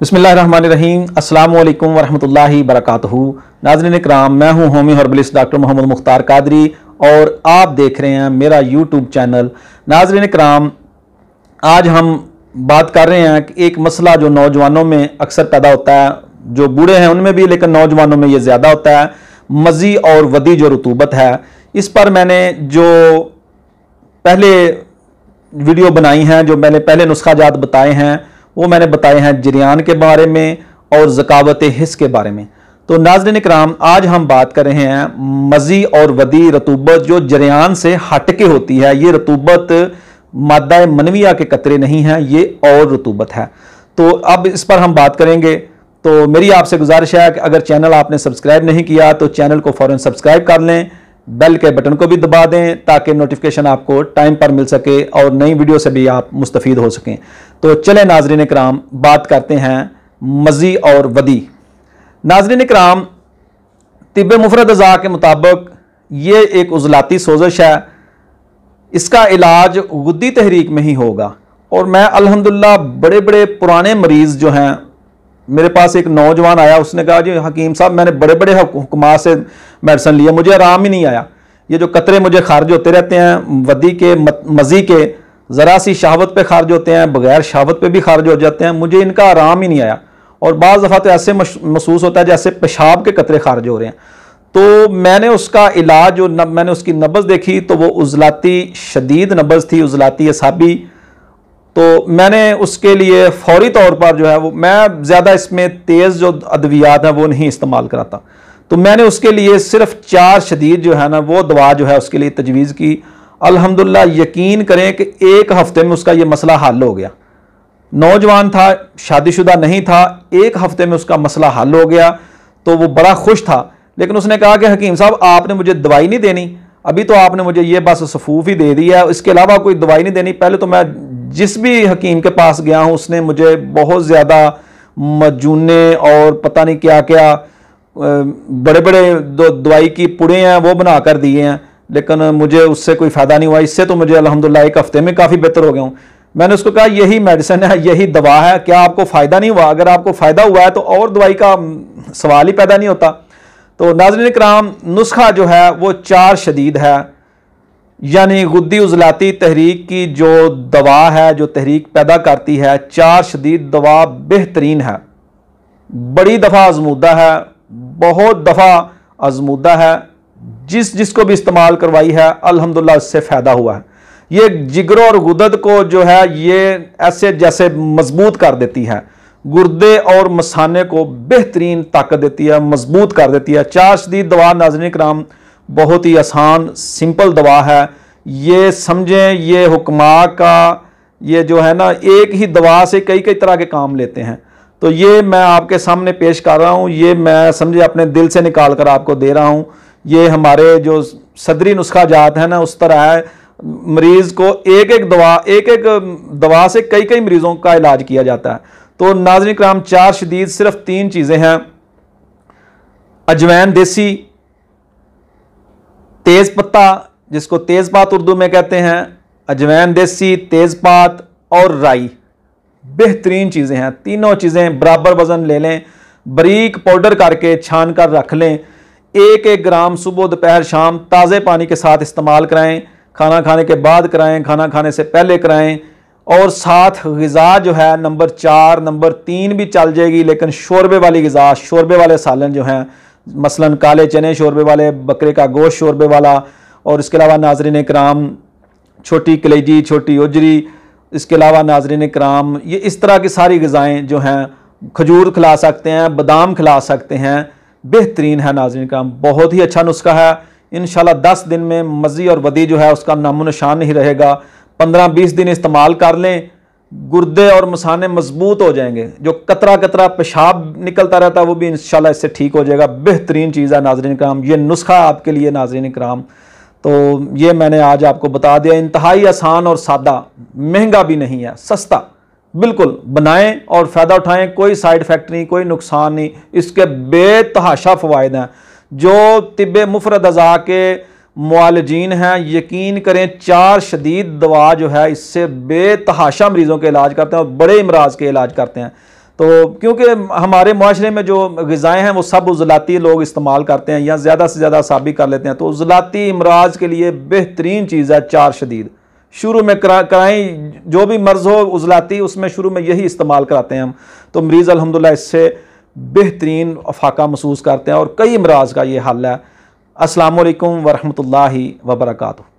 बिस्मिल्लाहिर्रहमानिर्रहीम अस्सलामु अलैकुम वरहमतुल्लाहि वबरकातुहू। नाज़रीन इकराम, मैं हूं होमी हर्बलिस्ट डॉक्टर मोहम्मद मुख्तार कादरी और आप देख रहे हैं मेरा यूट्यूब चैनल। नाज़रीन इकराम, आज हम बात कर रहे हैं कि एक मसला जो नौजवानों में अक्सर पैदा होता है, जो बूढ़े हैं उनमें भी लेकिन नौजवानों में ये ज़्यादा होता है, मज़ी और वदी जो रतूबत है। इस पर मैंने जो पहले वीडियो बनाई हैं, जो मैंने पहले नुस्खा जात बताए हैं, वो मैंने बताए हैं जरियान के बारे में और ज़कावत हिस्स के बारे में। तो नाज़रीन इकराम, आज हम बात कर रहे हैं मज़ी और वदी रतूबत जो जरियान से हट के होती है। ये रतूबत मादा मनविया के कतरे नहीं है, ये और रतूबत है। तो अब इस पर हम बात करेंगे। तो मेरी आपसे गुजारिश है कि अगर चैनल आपने सब्सक्राइब नहीं किया तो चैनल को फ़ौरन सब्सक्राइब कर लें, बेल के बटन को भी दबा दें ताकि नोटिफिकेशन आपको टाइम पर मिल सके और नई वीडियो से भी आप मुस्तफ़ीद हो सकें। तो चलें नाज़रीन इकराम, बात करते हैं मज़ी और वदी। नाज़रीन इकराम, तिब्ब मुफरद अज़ा के मुताबिक ये एक उज़लाती सोजश है, इसका इलाज गुद्दी तहरीक में ही होगा। और मैं अल्हम्दुलिल्लाह बड़े बड़े पुराने मरीज़ जो हैं, मेरे पास एक नौजवान आया, उसने कहा जी हकीम साहब मैंने बड़े बड़े हुक्मा से मेडिसिन लिया, मुझे आराम ही नहीं आया। ये जो कतरे मुझे खारिज होते रहते हैं, वदी के मज़ी के, ज़रा सी शहावत पे खारिज होते हैं, बगैर शहावत पे भी खारिज हो जाते हैं, मुझे इनका आराम ही नहीं आया। और बाज़ दफ़ा तो ऐसे महसूस होता है जैसे पेशाब के कतरे खारिज हो रहे हैं। तो मैंने उसका इलाज जो मैंने उसकी नब्ज़ देखी तो वो उज़लाती शदीद नब्ज़ थी, उज़लाती असाबी। तो मैंने उसके लिए फौरी तौर पर जो है वो, मैं ज़्यादा इसमें तेज़ जो अद्वियात हैं वो नहीं इस्तेमाल कराता, तो मैंने उसके लिए सिर्फ 4 शदीद जो है ना वो दवा जो है उसके लिए तजवीज़ की। अल्हम्दुलिल्लाह यकीन करें कि 1 हफ्ते में उसका ये मसला हल हो गया। नौजवान था, शादीशुदा नहीं था, 1 हफ्ते में उसका मसला हल हो गया। तो वो बड़ा खुश था। लेकिन उसने कहा कि हकीम साहब आपने मुझे दवाई नहीं देनी, अभी तो आपने मुझे ये बस सफूफ ही दे दी है, इसके अलावा कोई दवाई नहीं देनी। पहले तो मैं जिस भी हकीम के पास गया हूँ उसने मुझे बहुत ज़्यादा मजूने और पता नहीं क्या क्या बड़े बड़े दवाई की पुड़े हैं वो बना कर दिए हैं, लेकिन मुझे उससे कोई फ़ायदा नहीं हुआ। इससे तो मुझे अल्हम्दुलिल्लाह 1 हफ्ते में काफ़ी बेहतर हो गया हूँ। मैंने उसको कहा यही मेडिसिन है, यही दवा है, क्या आपको फ़ायदा नहीं हुआ? अगर आपको फ़ायदा हुआ है तो और दवाई का सवाल ही पैदा नहीं होता। तो नाज़रीन इकराम, नुस्खा जो है वो 4 शदीद है, यानी गुद्दी उज़लाती तहरीक की जो दवा है, जो तहरीक पैदा करती है, 4 शदीद दवा बेहतरीन है, बड़ी दफ़ा आजमूदा है, बहुत दफ़ा आजमूदा है, जिसको भी इस्तेमाल करवाई है अल्हम्दुलिल्लाह उससे फ़ायदा हुआ है। ये जिगर और गुदद को जो है ये ऐसे जैसे मजबूत कर देती है, गुर्दे और मसाने को बेहतरीन ताकत देती है, मजबूत कर देती है। 4 शदीद दवा नाज़रीन इकराम बहुत ही आसान सिंपल दवा है। ये समझें, ये हुक्मा का ये जो है ना, एक ही दवा से कई कई तरह के काम लेते हैं। तो ये मैं आपके सामने पेश कर रहा हूँ, ये मैं समझे अपने दिल से निकाल कर आपको दे रहा हूँ। ये हमारे जो सदरी नुस्खा जात है ना उस तरह है, मरीज़ को एक एक दवा से कई कई मरीज़ों का इलाज किया जाता है। तो नाज़रीन इकराम, 4 शदीद सिर्फ 3 चीज़ें हैं, अजवैन देसी, तेज़ पत्ता जिसको तेज़पात उर्दू में कहते हैं, अजवैन देसी, तेज़पात और राई, बेहतरीन चीज़ें हैं। तीनों चीज़ें बराबर वज़न ले लें, बारीक पाउडर करके छान कर रख लें। 1-1 ग्राम सुबह दोपहर शाम ताज़े पानी के साथ इस्तेमाल कराएं, खाना खाने के बाद कराएं, खाना खाने से पहले कराएं। और साथ ग़िज़ा जो है नंबर 4 नंबर 3 भी चल जाएगी, लेकिन शोरबे वाली ग़िज़ा, शोरबे वाले सालन जो हैं, मसलन काले चने शोरबे वाले, बकरे का गोश्त शोरबे वाला, और इसके अलावा नाज़रीन इकराम छोटी कलेजी, छोटी उजरी, इसके अलावा नाज़रीन इकराम ये इस तरह की सारी ग़िज़ाएँ जो हैं, खजूर खिला सकते हैं, बादाम खिला सकते हैं, बेहतरीन है नाज़रीन इकराम, बहुत ही अच्छा नुस्खा है। इंशाल्लाह 10 दिन में मज़ी और वदी जो है उसका नामो निशान नहीं रहेगा। 15-20 दिन इस्तेमाल कर लें, गुर्दे और मसाने मजबूत हो जाएंगे। जो कतरा कतरा पेशाब निकलता रहता है वो भी इंशाल्लाह इससे ठीक हो जाएगा। बेहतरीन चीज़ है नाज़रीन इकराम, ये नुस्खा आपके लिए नाज़रीन इकराम। तो ये मैंने आज आपको बता दिया, इंतहाई आसान और सादा, महंगा भी नहीं है, सस्ता बिल्कुल। बनाएं और फ़ायदा उठाएं, कोई साइड इफ़ेक्ट नहीं, कोई नुकसान नहीं, इसके बेतहाशा फ़वाइद हैं। जो तिब्बे मुफरद अज़ा के मुआलजीन हैं, यकीन करें 4 शदीद दवा जो है इससे बेतहाशा मरीज़ों के इलाज करते हैं और बड़े इमराज के इलाज करते हैं। तो क्योंकि हमारे माशरे में जो ग़िज़ाएँ हैं वो सब उज़लाती लोग इस्तेमाल करते हैं या ज़्यादा से ज़्यादा साबी कर लेते हैं, तो उज़लाती इमराज के लिए बेहतरीन चीज़ है चार शदीद। शुरू में कराएँ, जो भी मर्ज़ हो उज़लाती उसमें शुरू में यही इस्तेमाल कराते हैं हम, तो मरीज़ अल्हम्दुलिल्लाह इससे बेहतरीन अफाका महसूस करते हैं और कई अमराज का ये हल है। अस्सलामु अलैकुम वरहमतुल्लाहि वबरकातुहू।